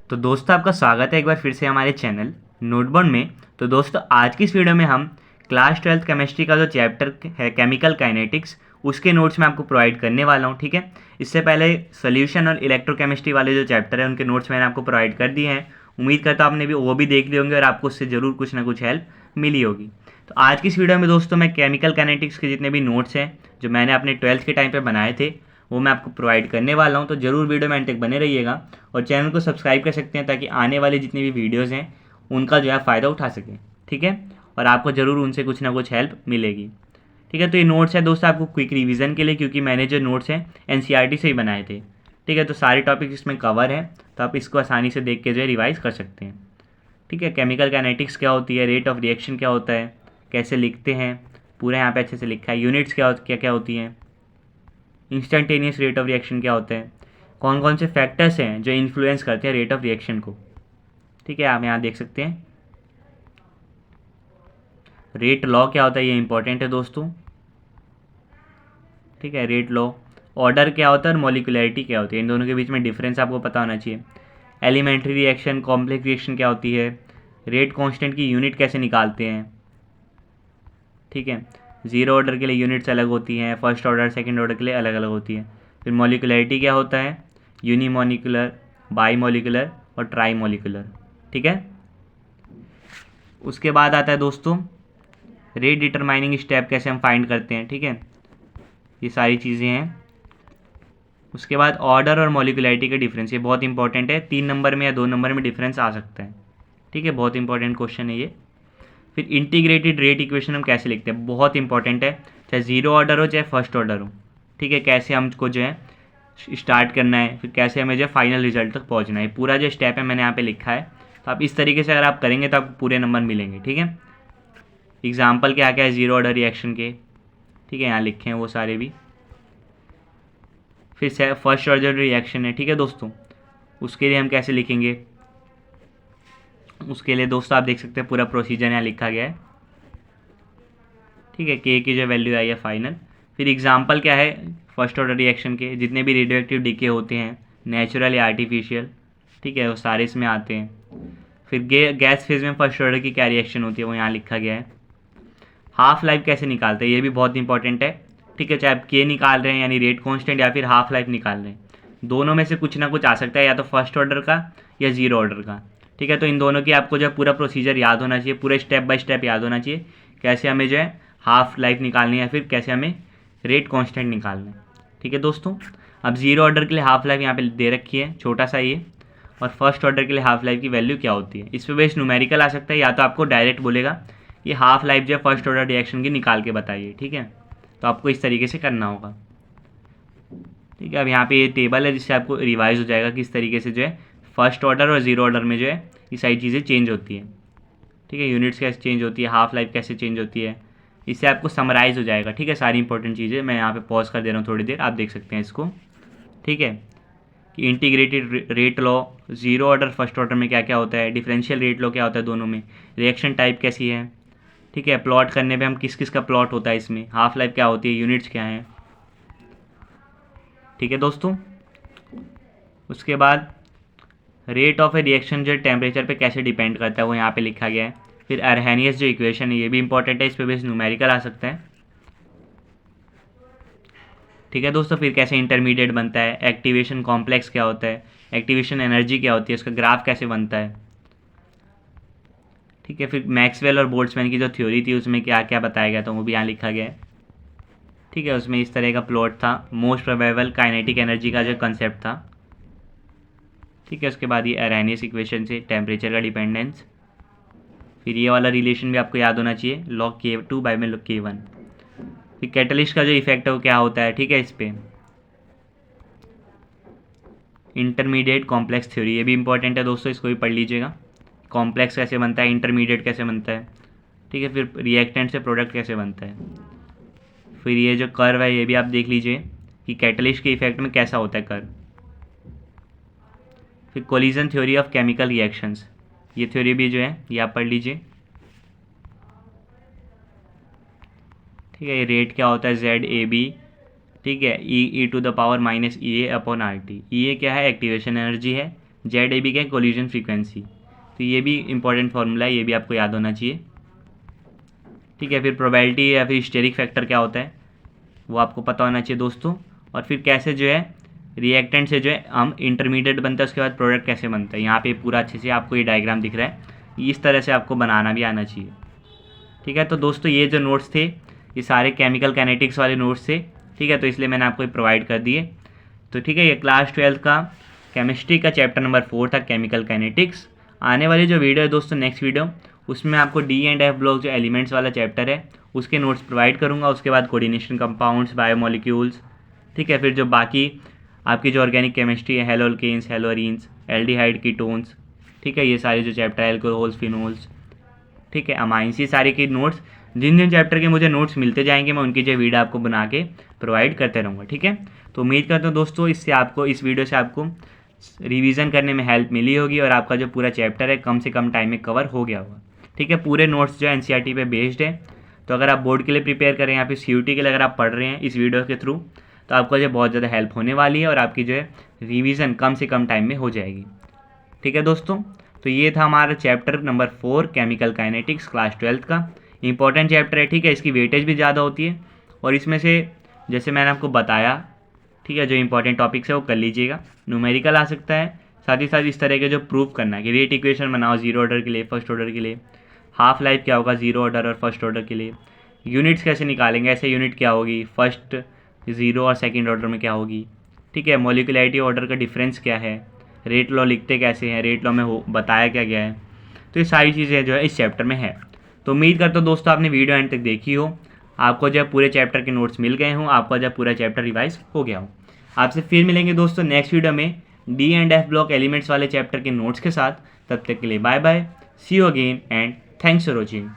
तो दोस्तों आपका स्वागत है एक बार फिर से हमारे चैनल नोटबोर्ड में। तो दोस्तों आज की इस वीडियो में हम क्लास 12th केमिस्ट्री का जो चैप्टर है केमिकल काइनेटिक्स उसके नोट्स मैं आपको प्रोवाइड करने वाला हूँ। ठीक है, इससे पहले सोल्यूशन और इलेक्ट्रोकेमिस्ट्री वाले जो चैप्टर है उनके नोट्स मैंने आपको प्रोवाइड कर दिए हैं। उम्मीद करता हूँ आपने भी वो भी देख लिए होंगे और आपको उससे ज़रूर कुछ ना कुछ हेल्प मिली होगी। तो आज की इस वीडियो में दोस्तों मैं केमिकल काइनेटिक्स के जितने भी नोट्स हैं जो मैंने अपने 12th के टाइम पे बनाए थे वो मैं आपको प्रोवाइड करने वाला हूँ। तो ज़रूर वीडियो में एंड तक बने रहिएगा और चैनल को सब्सक्राइब कर सकते हैं ताकि आने वाली जितनी भी वीडियोज़ हैं उनका जो है फ़ायदा उठा सकें। ठीक है, और आपको ज़रूर उनसे कुछ ना कुछ हेल्प मिलेगी। ठीक है, तो ये नोट्स है दोस्तों आपको क्विक रिवीजन के लिए, क्योंकि मैंने जो नोट्स हैं एनसीईआरटी से ही बनाए थे। ठीक है, तो सारे टॉपिक इसमें कवर है तो आप इसको आसानी से देख के जो है रिवाइज कर सकते हैं। ठीक है, केमिकल काइनेटिक्स क्या होती है, रेट ऑफ रिएक्शन क्या होता है, कैसे लिखते हैं, पूरा यहाँ पे अच्छे से लिखा है। यूनिट्स क्या क्या होती हैं, इंस्टेंटेनियस रेट ऑफ रिएक्शन क्या होता है, कौन कौन से फैक्टर्स हैं जो इन्फ्लुएंस करते हैं रेट ऑफ रिएक्शन को। ठीक है, आप यहाँ देख सकते हैं। रेट लॉ क्या होता है, ये इंपॉर्टेंट है दोस्तों। ठीक है, रेट लॉ, ऑर्डर क्या होता है और मॉलिकुलैरिटी क्या होती है, इन दोनों के बीच में डिफरेंस आपको पता होना चाहिए। एलिमेंट्री रिएक्शन, कॉम्प्लेक्स रिएक्शन क्या होती है, रेट कांस्टेंट की यूनिट कैसे निकालते हैं। ठीक है, ज़ीरो ऑर्डर के लिए यूनिट्स अलग होती हैं, फर्स्ट ऑर्डर सेकंड ऑर्डर के लिए अलग अलग होती है। फिर मॉलिकुलैरिटी क्या होता है, यूनिमोलिकुलर, बाई मोलिकुलर और ट्राई मोलिकुलर। ठीक है, उसके बाद आता है दोस्तों रेट डिटरमाइनिंग स्टेप, कैसे हम फाइंड करते हैं। ठीक है, ये सारी चीज़ें हैं। उसके बाद ऑर्डर और मॉलिकुलैरिटी का डिफरेंस, ये बहुत इंपॉर्टेंट है, 3 नंबर में या 2 नंबर में डिफरेंस आ सकता है। ठीक है, बहुत इंपॉर्टेंट क्वेश्चन है ये। फिर इंटीग्रेटेड रेट इक्वेशन हम कैसे लिखते हैं, बहुत इंपॉर्टेंट है, चाहे ज़ीरो ऑर्डर हो चाहे फर्स्ट ऑर्डर हो। ठीक है, कैसे हमको जो है स्टार्ट करना है, फिर कैसे हमें जो फाइनल रिजल्ट तक पहुंचना है, पूरा जो स्टेप है मैंने यहाँ पे लिखा है। तो आप इस तरीके से अगर आप करेंगे तो आपको पूरे नंबर मिलेंगे। ठीक है, एग्जाम्पल क्या क्या है ज़ीरो ऑर्डर रिएक्शन के, ठीक है यहाँ लिखे हैं वो सारे भी। फिर फर्स्ट ऑर्डर रिएक्शन है। ठीक है दोस्तों, उसके लिए हम कैसे लिखेंगे, उसके लिए दोस्तों आप देख सकते हैं पूरा प्रोसीजर यहाँ लिखा गया है। ठीक है, के की जो वैल्यू आई है फाइनल। फिर एग्जाम्पल क्या है फर्स्ट ऑर्डर रिएक्शन के, जितने भी रेडियो एक्टिव डीके होते हैं नेचुरल या आर्टिफिशियल, ठीक है वो सारे इसमें आते हैं। फिर गैस फेज में फर्स्ट ऑर्डर की क्या रिएक्शन होती है वो यहाँ लिखा गया है। हाफ लाइफ कैसे निकालते हैं ये भी बहुत इंपॉर्टेंट है। ठीक है, चाहे आप के निकाल रहे हैं यानी रेट कांस्टेंट या फिर हाफ लाइफ निकाल रहे हैं, दोनों में से कुछ ना कुछ आ सकता है, या तो फर्स्ट ऑर्डर का या ज़ीरो ऑर्डर का। ठीक है, तो इन दोनों की आपको जो पूरा प्रोसीजर याद होना चाहिए, पूरे स्टेप बाय स्टेप याद होना चाहिए, कैसे हमें जो है हाफ लाइफ निकालनी है या फिर कैसे हमें रेट कांस्टेंट निकालना है। ठीक है दोस्तों, अब ज़ीरो ऑर्डर के लिए हाफ लाइफ यहाँ पे दे रखी है छोटा सा ये, और फर्स्ट ऑर्डर के लिए हाफ लाइफ की वैल्यू क्या होती है। इस पर बेस न्यूमेरिकल आ सकता है, या तो आपको डायरेक्ट बोलेगा कि हाफ लाइफ जो है फर्स्ट ऑर्डर रिएक्शन की निकाल के बताइए। ठीक है, तो आपको इस तरीके से करना होगा। ठीक है, अब यहाँ पे ये टेबल है जिससे आपको रिवाइज हो जाएगा किस तरीके से जो है फर्स्ट ऑर्डर और ज़ीरो ऑर्डर में जो है ये सारी चीज़ें चेंज होती है। ठीक है, यूनिट्स कैसे चेंज होती है, हाफ लाइफ कैसे चेंज होती है, इससे आपको समराइज़ हो जाएगा। ठीक है, सारी इंपॉर्टेंट चीज़ें मैं यहाँ पे पॉज कर दे रहा हूँ थोड़ी देर, आप देख सकते हैं इसको। ठीक है, कि integrated rate law, zero order first order में क्या क्या होता है, डिफरेंशियल रेट लॉ क्या होता है दोनों में, रिएक्शन टाइप कैसी है। ठीक है, प्लॉट करने पे हम किस किस का प्लॉट होता है इसमें, हाफ लाइफ क्या होती है, यूनिट्स क्या हैं। ठीक है दोस्तों, उसके बाद रेट ऑफ ए रिएक्शन जो टेम्परेचर पे कैसे डिपेंड करता है वो यहाँ पे लिखा गया है। फिर अरहेनियस जो इक्वेशन है ये भी इंपॉर्टेंट है, इस पर बेस न्यूमेरिकल आ सकता है। ठीक है दोस्तों, फिर कैसे इंटरमीडिएट बनता है, एक्टिवेशन कॉम्प्लेक्स क्या होता है, एक्टिवेशन एनर्जी क्या होती है, उसका ग्राफ कैसे बनता है। ठीक है, फिर मैक्सवेल और बोल्ट्जमैन की जो थ्योरी थी उसमें क्या क्या बताया गया था वो भी यहाँ लिखा गया है। ठीक है, उसमें इस तरह का प्लॉट था, मोस्ट प्रोबेबल काइनेटिक एनर्जी का जो कंसेप्ट था। ठीक है, उसके बाद ये अरहेनियस इक्वेशन से टेम्परेचर का डिपेंडेंस। फिर ये वाला रिलेशन भी आपको याद होना चाहिए, लॉग K2 बाय में लॉग K1। फिर कैटलिस्ट का जो इफेक्ट है वो क्या होता है। ठीक है, इस पर इंटरमीडिएट कॉम्प्लेक्स थ्योरी, ये भी इंपॉर्टेंट है दोस्तों, इसको भी पढ़ लीजिएगा। कॉम्प्लेक्स कैसे बनता है, इंटरमीडिएट कैसे बनता है। ठीक है, फिर रिएक्टेंट से प्रोडक्ट कैसे बनता है। फिर ये जो कर्व है ये भी आप देख लीजिए कि कैटलिस्ट के इफेक्ट में कैसा होता है कर्व। फिर collision theory of chemical reactions, ये थ्योरी भी जो है ये आप पढ़ लीजिए। ठीक है, ये रेट क्या होता है ZAB। ठीक है, E to the power minus EA upon RT। EA क्या है, एक्टिवेशन एनर्जी है, ZAB क्या है, कोलिजन फ्रीक्वेंसी। तो ये भी इंपॉर्टेंट फार्मूला है, ये भी आपको याद होना चाहिए। ठीक है, फिर प्रोबेबिलिटी या फिर हिस्टेरिक फैक्टर क्या होता है वो आपको पता होना चाहिए दोस्तों। और फिर कैसे जो है रिएक्टेंट से जो है हम इंटरमीडिएट बनता है, उसके बाद प्रोडक्ट कैसे बनता है। यहाँ पे पूरा अच्छे से आपको ये डायग्राम दिख रहा है, इस तरह से आपको बनाना भी आना चाहिए। ठीक है, तो दोस्तों ये जो नोट्स थे ये सारे केमिकल काइनेटिक्स वाले नोट्स थे। ठीक है, तो इसलिए मैंने आपको प्रोवाइड कर दिए। तो ठीक है, ये क्लास 12 का केमिस्ट्री का चैप्टर नंबर 4 था, केमिकल काइनेटिक्स। आने वाली जो वीडियो है दोस्तों, नेक्स्ट वीडियो, उसमें आपको D&F ब्लॉक जो एलिमेंट्स वाला चैप्टर है उसके नोट्स प्रोवाइड करूँगा। उसके बाद कोऑर्डिनेशन कंपाउंड्स, बायोमोलिक्यूल्स। ठीक है, फिर जो बाकी आपकी जो ऑर्गेनिक केमिस्ट्री है, हेलोल्केन्स, हेलोरीन्स, एल्डिहाइड, कीटोन्स। ठीक है, ये सारे जो चैप्टर है, एल्कोहल्स, फिनोल्स, ठीक है, अमाइंस, ये सारे के नोट्स जिन जिन चैप्टर के मुझे नोट्स मिलते जाएंगे मैं उनकी जो वीडियो आपको बना के प्रोवाइड करते रहूँगा। ठीक है, तो उम्मीद करता हूँ दोस्तों इससे आपको, इस वीडियो से आपको रिवीजन करने में हेल्प मिली होगी और आपका जो पूरा चैप्टर है कम से कम टाइम में कवर हो गया होगा। ठीक है, पूरे नोट्स जो NCERT पे बेस्ड है। तो अगर आप बोर्ड के लिए प्रिपेयर करें या फिर CUT के लिए अगर आप पढ़ रहे हैं इस वीडियो के थ्रू, तो आपको जो बहुत ज़्यादा हेल्प होने वाली है और आपकी जो है रिवीजन कम से कम टाइम में हो जाएगी। ठीक है दोस्तों, तो ये था हमारा chapter number 4 chemical kinetics class 12 का। इंपॉर्टेंट चैप्टर है। ठीक है, इसकी वेटेज भी ज़्यादा होती है और इसमें से जैसे मैंने आपको बताया, ठीक है, जो इंपॉर्टेंट टॉपिक्स है वो कर लीजिएगा। न्यूमेरिकल आ सकता है, साथ ही साथ इस तरह के जो प्रूफ करना है कि रेट इक्वेशन बनाओ 0 ऑर्डर के लिए, फर्स्ट ऑर्डर के लिए, हाफ लाइफ क्या होगा 0 ऑर्डर और फर्स्ट ऑर्डर के लिए, यूनिट्स कैसे निकालेंगे, ऐसे यूनिट क्या होगी फर्स्ट 0 और सेकेंड ऑर्डर में क्या होगी। ठीक है, मॉलिक्यूलैरिटी ऑर्डर का डिफरेंस क्या है, रेट लॉ लिखते कैसे हैं, रेट लॉ में बताया क्या गया है। तो ये सारी चीज़ें जो है इस चैप्टर में है। तो उम्मीद करता हूँ दोस्तों आपने वीडियो एंड तक देखी हो, आपको जब पूरे चैप्टर के नोट्स मिल गए हों, आपका जब पूरा चैप्टर रिवाइज हो गया हो। आपसे फिर मिलेंगे दोस्तों नेक्स्ट वीडियो में D&F ब्लॉक एलिमेंट्स वाले चैप्टर के नोट्स के साथ। तब तक के लिए bye bye, see you again and thanks for watching.